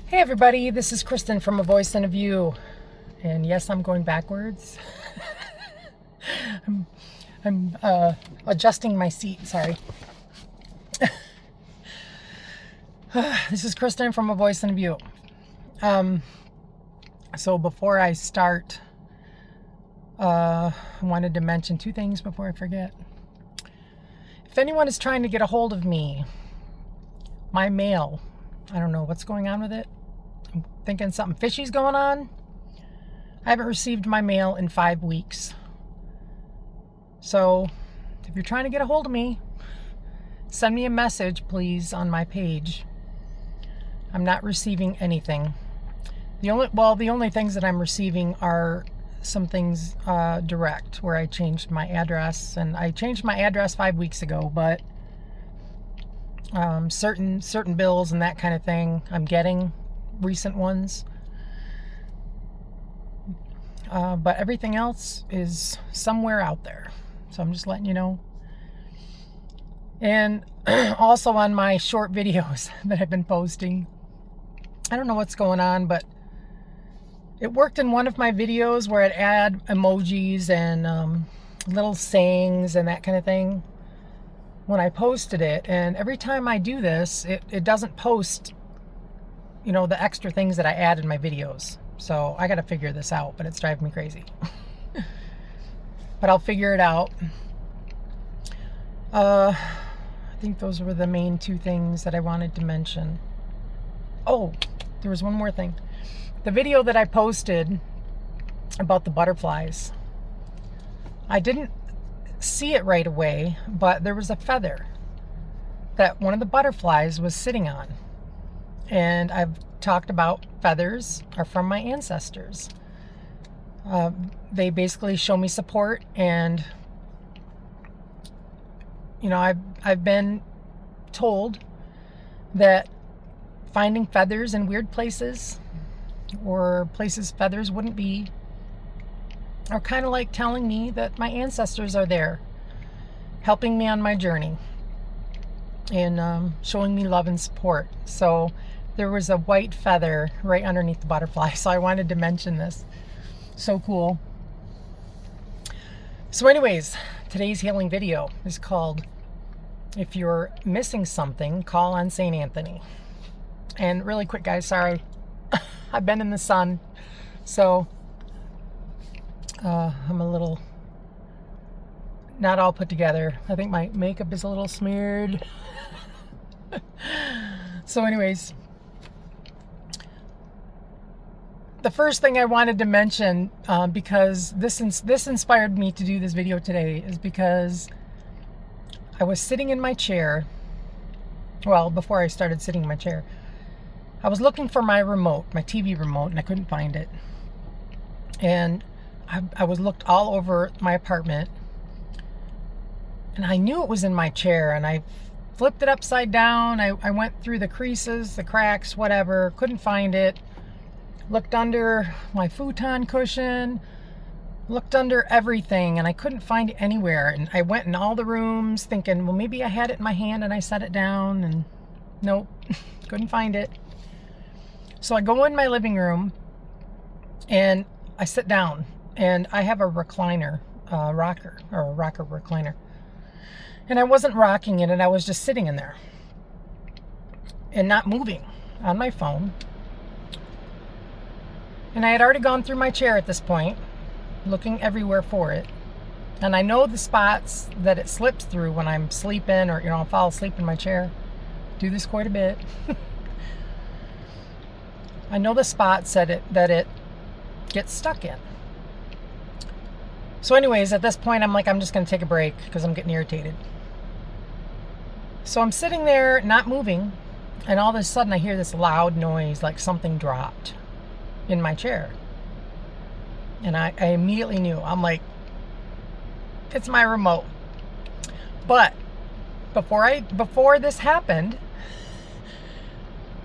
Hey everybody, this is Kristen from A Voice and a View. And yes, I'm going backwards. I'm adjusting my seat, sorry. This is Kristen from A Voice and a View. So before I start, I wanted to mention two things before I forget. If anyone is trying to get a hold of me, my mail, I don't know what's going on with it. I'm thinking something fishy's going on. I haven't received my mail in 5 weeks. So if you're trying to get a hold of me, send me a message, please, on my page. I'm not receiving anything. The only things that I'm receiving are some things direct, where I changed my address, and I changed my address 5 weeks ago, but certain bills and that kind of thing, I'm getting recent ones. But everything else is somewhere out there. So I'm just letting you know. And also on my short videos that I've been posting, I don't know what's going on, but it worked in one of my videos where I'd add emojis and little sayings and that kind of thing when I posted it. And every time I do this, it doesn't post, the extra things that I add in my videos. So I got to figure this out, but it's driving me crazy. But I'll figure it out. I think those were the main two things that I wanted to mention. Oh, there was one more thing. The video that I posted about the butterflies, I didn't see it right away, but there was a feather that one of the butterflies was sitting on. And I've talked about feathers are from my ancestors. They basically show me support, and I've been told that finding feathers in weird places or places feathers wouldn't be are kind of like telling me that my ancestors are there, helping me on my journey and showing me love and support. So there was a white feather right underneath the butterfly, so I wanted to mention this. So cool. So anyways, today's healing video is called If You're Missing Something, Call on St. Anthony. And really quick, guys, sorry. I've been in the sun, so I'm a little not all put together. I think my makeup is a little smeared. So anyways, the first thing I wanted to mention, because this inspired me to do this video today, is because I was sitting in my chair. Well, before I started sitting in my chair, I was looking for my remote, my TV remote, and I couldn't find it. And I was looked all over my apartment, and I knew it was in my chair, and I flipped it upside down. I went through the creases, the cracks, whatever, couldn't find it. Looked under my futon cushion, looked under everything, and I couldn't find it anywhere. And I went in all the rooms thinking, well, maybe I had it in my hand and I set it down, and nope, couldn't find it. So I go in my living room and I sit down, and I have a recliner, rocker recliner. And I wasn't rocking it, and I was just sitting in there and not moving on my phone. And I had already gone through my chair at this point, looking everywhere for it. And I know the spots that it slips through when I'm sleeping, or, I'll fall asleep in my chair. Do this quite a bit. I know the spots that it gets stuck in. So anyways, at this point, I'm like, I'm just going to take a break because I'm getting irritated. So I'm sitting there, not moving, and all of a sudden I hear this loud noise, like something dropped in my chair. And I immediately knew. I'm like, it's my remote. But before this happened,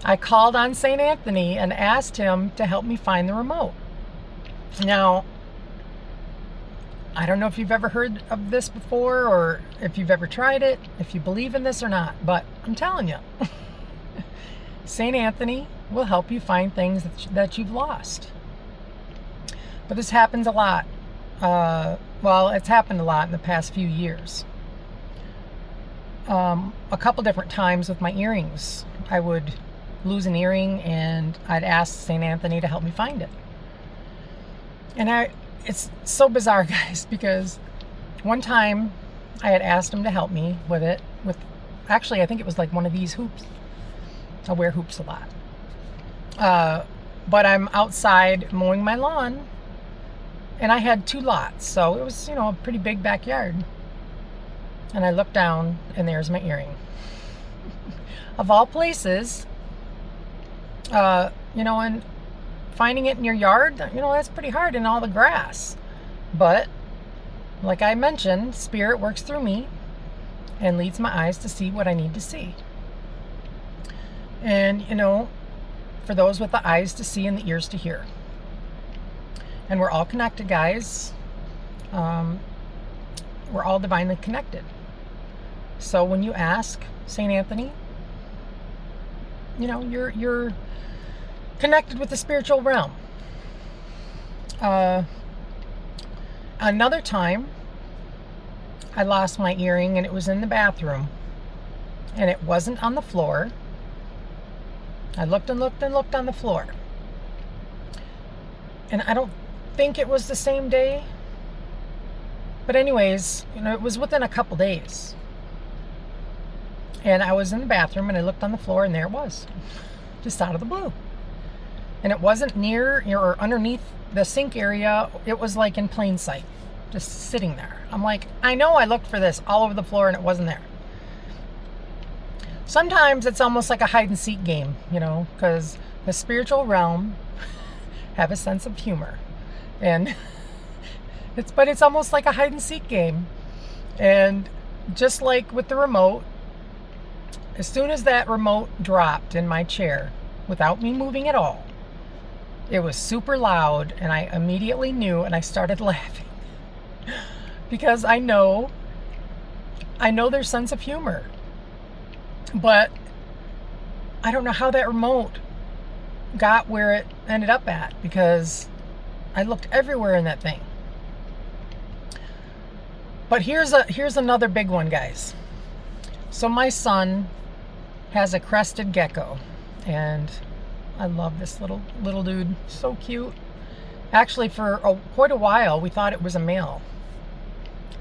I called on St. Anthony and asked him to help me find the remote. Now, I don't know if you've ever heard of this before, or if you've ever tried it, if you believe in this or not, but I'm telling you, St. Anthony will help you find things that you've lost. But this happens a lot. Well, it's happened a lot in the past few years. A couple different times with my earrings. I would lose an earring and I'd ask St. Anthony to help me find it. And it's so bizarre, guys, because one time I had asked him to help me with it. Actually, I think it was like one of these hoops. I wear hoops a lot. But I'm outside mowing my lawn, and I had 2 lots, so it was, a pretty big backyard. And I looked down, and there's my earring. Of all places, and finding it in your yard, that's pretty hard in all the grass. But like I mentioned, Spirit works through me and leads my eyes to see what I need to see. And, for those with the eyes to see and the ears to hear. And we're all connected, guys. We're all divinely connected. So when you ask St. Anthony, you're connected with the spiritual realm. Another time, I lost my earring and it was in the bathroom. And it wasn't on the floor. I looked and looked and looked on the floor. And I don't think it was the same day. But anyways, it was within a couple days. And I was in the bathroom and I looked on the floor and there it was. Just out of the blue. And it wasn't near or underneath the sink area. It was like in plain sight. Just sitting there. I'm like, I know I looked for this all over the floor and it wasn't there. Sometimes it's almost like a hide and seek game, because the spiritual realm have a sense of humor. And it's almost like a hide and seek game. And just like with the remote, as soon as that remote dropped in my chair, without me moving at all, it was super loud and I immediately knew and I started laughing. Because I know their sense of humor. But I don't know how that remote got where it ended up at, because I looked everywhere in that thing. But here's another big one, guys. So my son has a crested gecko, and I love this little dude. So cute. Actually, for quite a while, we thought it was a male.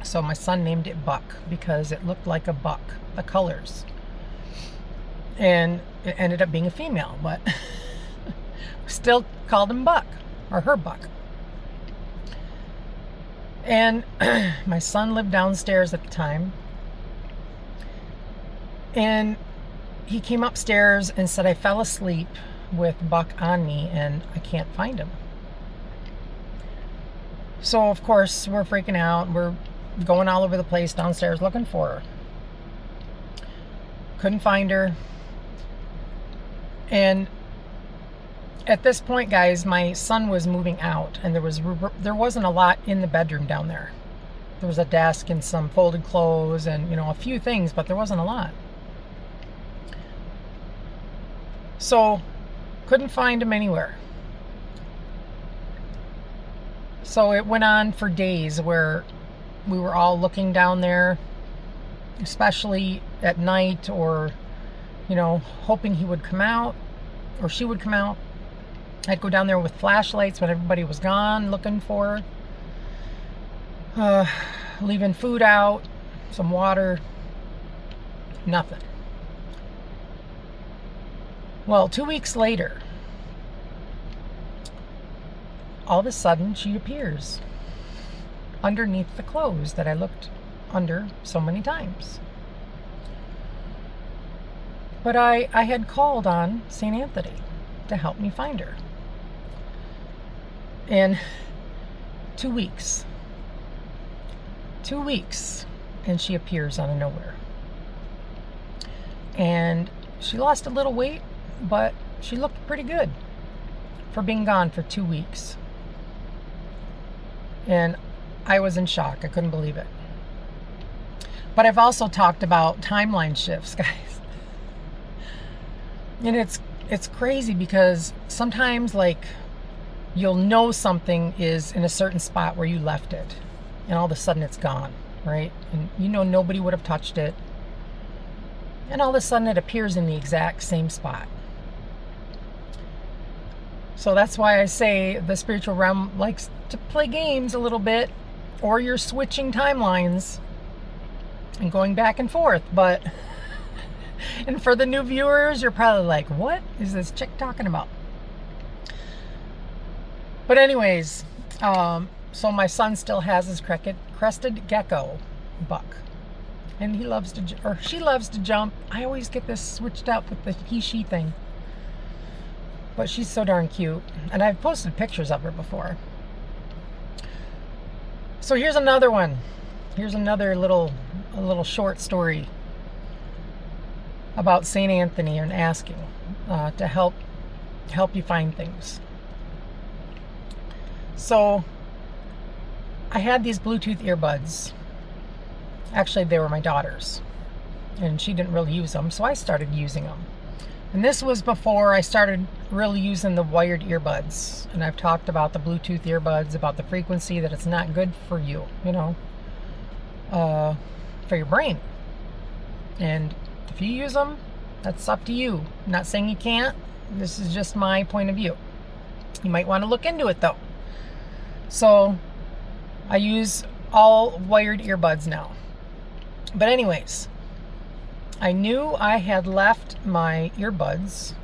So my son named it Buck because it looked like a buck, the colors. And it ended up being a female, but still called him Buck, or her Buck. And my son lived downstairs at the time. And he came upstairs and said I fell asleep with Buck on me and I can't find him. So of course we're freaking out. We're going all over the place downstairs looking for her. Couldn't find her. And at this point, guys, my son was moving out, and there wasn't a lot in the bedroom down there. There was a desk and some folded clothes and a few things, but there wasn't a lot. So couldn't find him anywhere. So it went on for days where we were all looking down there, especially at night, or hoping he would come out or she would come out. I'd go down there with flashlights when everybody was gone looking for her, leaving food out, some water, nothing. Well, 2 weeks later, all of a sudden she appears underneath the clothes that I looked under so many times. But I had called on St. Anthony to help me find her. And 2 weeks. 2 weeks, and she appears out of nowhere. And she lost a little weight, but she looked pretty good for being gone for 2 weeks. And I was in shock. I couldn't believe it. But I've also talked about timeline shifts, guys. And it's crazy because sometimes, like, you'll know something is in a certain spot where you left it, and all of a sudden it's gone, right? And you know nobody would have touched it, and all of a sudden it appears in the exact same spot. So that's why I say the spiritual realm likes to play games a little bit, or you're switching timelines and going back and forth. But and for the new viewers, you're probably like, what is this chick talking about? But anyways, so my son still has his crested gecko buck, and he loves to, or she loves to jump. I always get this switched up with the he-she thing, but she's so darn cute, and I've posted pictures of her before. So here's another one. Here's another little short story about St. Anthony and asking to help you find things. So I had these Bluetooth earbuds. Actually, they were my daughter's, and she didn't really use them, so I started using them. And this was before I started really using the wired earbuds. And I've talked about the Bluetooth earbuds, about the frequency, that it's not good for you, for your brain. And if you use them, that's up to you. I'm not saying you can't. This is just my point of view. You might want to look into it, though. So I use all wired earbuds now. But anyways, I knew I had left my earbuds,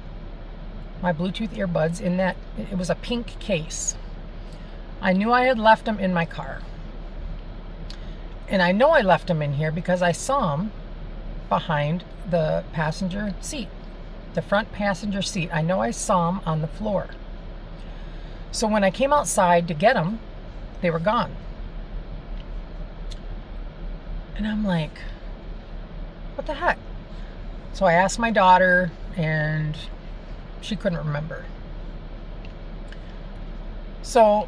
my Bluetooth earbuds, in that, it was a pink case. I knew I had left them in my car. And I know I left them in here because I saw them behind the passenger seat, the front passenger seat. I know I saw them on the floor. So when I came outside to get them, they were gone. And I'm like, what the heck? So I asked my daughter, and she couldn't remember. So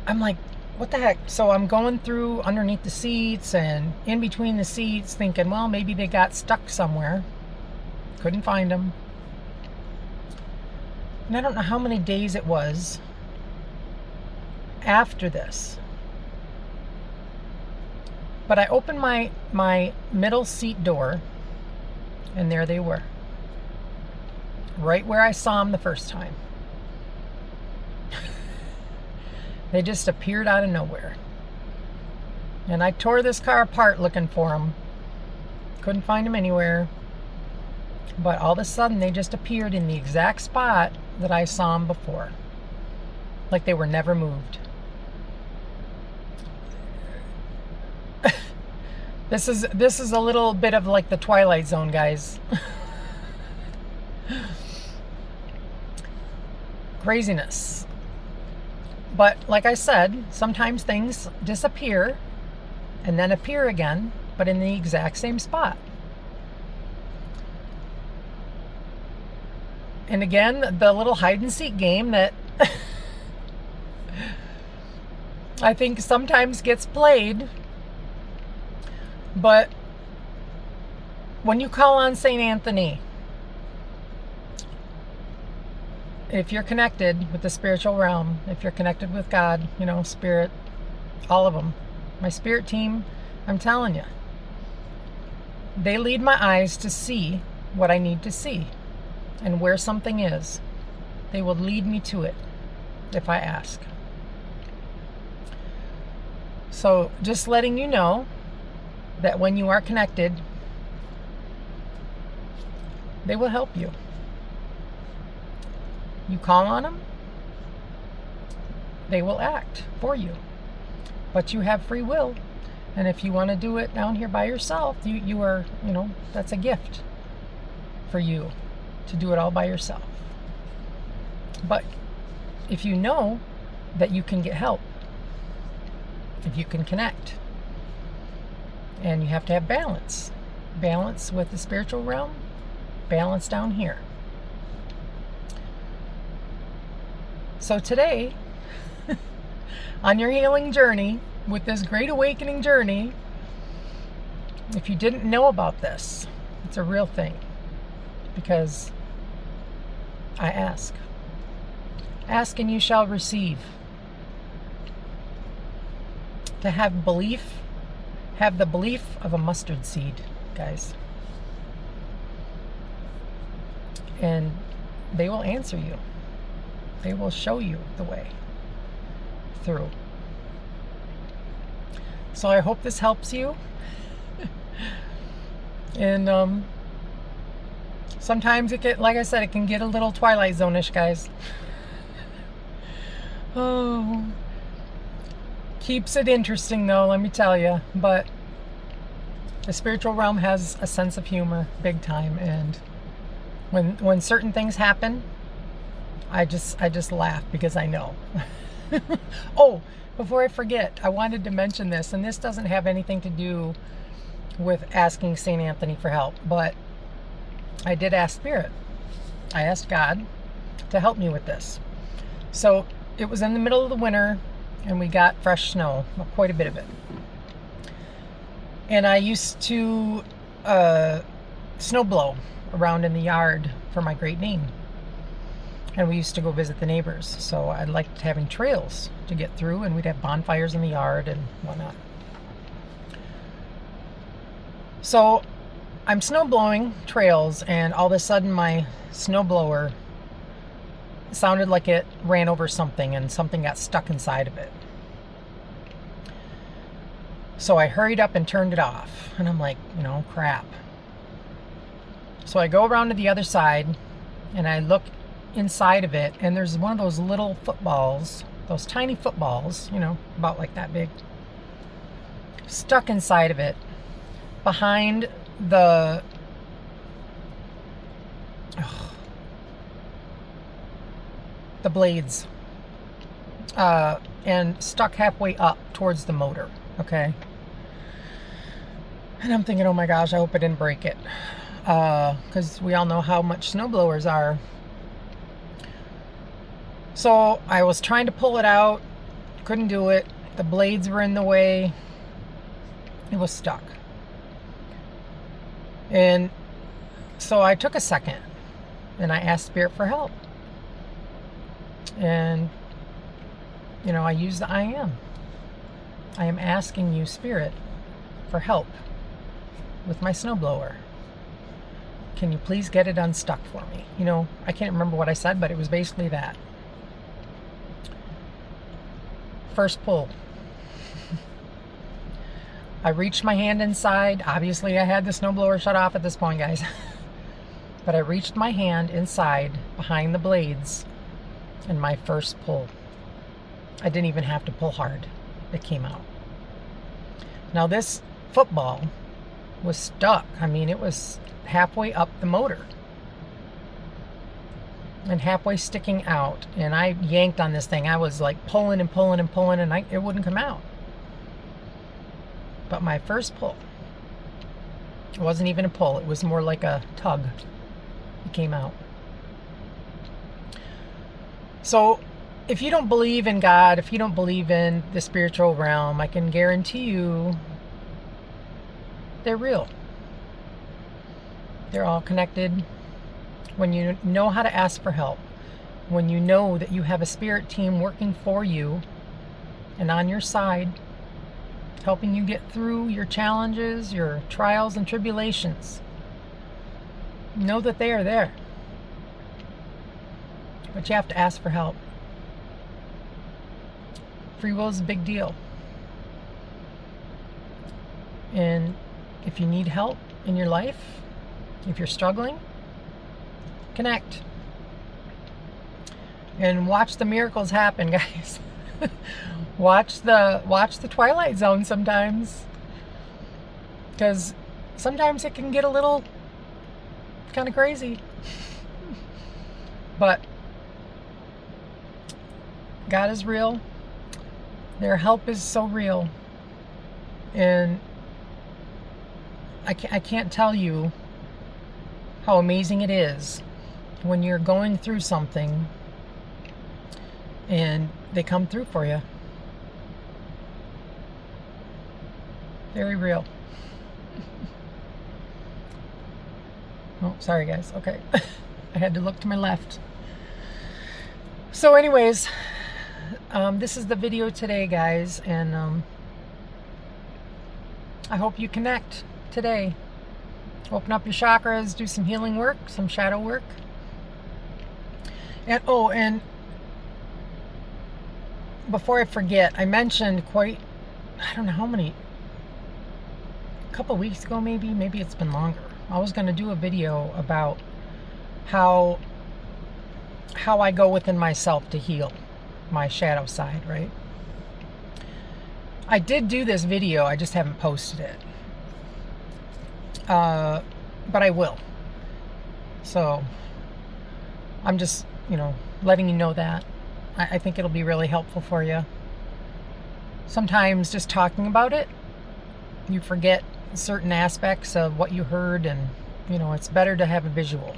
I'm like, what the heck? So I'm going through underneath the seats and in between the seats, thinking, well, maybe they got stuck somewhere. Couldn't find them. And I don't know how many days it was after this, but I opened my middle seat door, and there they were, right where I saw them the first time. They just appeared out of nowhere. And I tore this car apart looking for them. Couldn't find them anywhere. But all of a sudden, they just appeared in the exact spot that I saw them before. Like they were never moved. This is a little bit of like the Twilight Zone, guys. Craziness. But like I said, sometimes things disappear and then appear again, but in the exact same spot. And again, the little hide and seek game that I think sometimes gets played. But when you call on St. Anthony, if you're connected with the spiritual realm, if you're connected with God, spirit, all of them, my spirit team, I'm telling you, they lead my eyes to see what I need to see and where something is. They will lead me to it if I ask. So just letting you know that when you are connected, they will help you. You call on them, they will act for you. But you have free will. And if you want to do it down here by yourself, you are, that's a gift for you to do it all by yourself. But if you know that you can get help, if you can connect, and you have to have balance with the spiritual realm, balance down here. So today, on your healing journey, with this great awakening journey, if you didn't know about this, it's a real thing. Because I ask. Ask and you shall receive. To have belief, have the belief of a mustard seed, guys. And they will answer you. They will show you the way through. So I hope this helps you. And sometimes like I said, it can get a little Twilight Zone-ish, guys. Oh, keeps it interesting though, let me tell you. But the spiritual realm has a sense of humor, big time. And when certain things happen, I just laugh because I know. Oh, before I forget, I wanted to mention this, and this doesn't have anything to do with asking St. Anthony for help, but I did ask Spirit. I asked God to help me with this. So it was in the middle of the winter, and we got fresh snow, quite a bit of it. And I used to snow blow around in the yard for my Great Dane. And we used to go visit the neighbors. So I liked having trails to get through, and we'd have bonfires in the yard and whatnot. So I'm snow blowing trails, and all of a sudden my snow blower sounded like it ran over something, and something got stuck inside of it. So I hurried up and turned it off, and I'm like, crap. So I go around to the other side, and I look inside of it, and there's one of those little footballs, those tiny footballs, about like that big, stuck inside of it, behind the blades, and stuck halfway up towards the motor. Okay. And I'm thinking, oh my gosh, I hope I didn't break it, because we all know how much snowblowers are. So I was trying to pull it out, couldn't do it. The blades were in the way. It was stuck. And so I took a second and I asked Spirit for help. And, I used the I am. I am asking you, Spirit, for help with my snowblower. Can you please get it unstuck for me? I can't remember what I said, but it was basically that. First pull. I reached my hand inside. Obviously, I had the snowblower shut off at this point, guys. But I reached my hand inside behind the blades, and my first pull. I didn't even have to pull hard. It came out. Now this football was stuck. It was halfway up the motor and halfway sticking out, and I yanked on this thing. I was like pulling and pulling and pulling, and it wouldn't come out. But my first pull, it wasn't even a pull, it was more like a tug. It came out. So if you don't believe in God, if you don't believe in the spiritual realm, I can guarantee you they're real. They're all connected. When you know how to ask for help, when you know that you have a spirit team working for you and on your side, helping you get through your challenges, your trials and tribulations, know that they are there. But you have to ask for help. Free will is a big deal. And if you need help in your life, if you're struggling, connect. And watch the miracles happen, guys. Watch the Twilight Zone sometimes. Because sometimes it can get a little kind of crazy. But God is real. Their help is so real. And I can't tell you how amazing it is when you're going through something and they come through for you. Very real. Oh, sorry guys. Okay. I had to look to my left. So anyways, this is the video today, guys, and I hope you connect today. Open up your chakras, do some healing work, some shadow work. And oh, and before I forget, I mentioned I don't know how many, a couple weeks ago maybe it's been longer. I was going to do a video about how I go within myself to heal my shadow side, right? I did do this video, I just haven't posted it. But I will. So I'm just, letting you know that. I think it'll be really helpful for you. Sometimes just talking about it, you forget certain aspects of what you heard, and it's better to have a visual.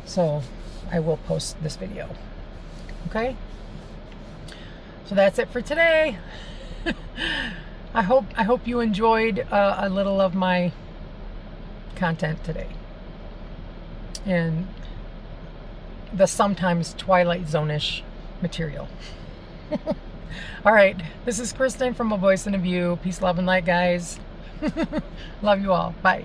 So I will post this video. Okay? So that's it for today. I hope you enjoyed a little of my content today, and the sometimes Twilight Zone-ish material. All right, this is Kristen from A Voice and a View. Peace, love, and light, guys. Love you all. Bye.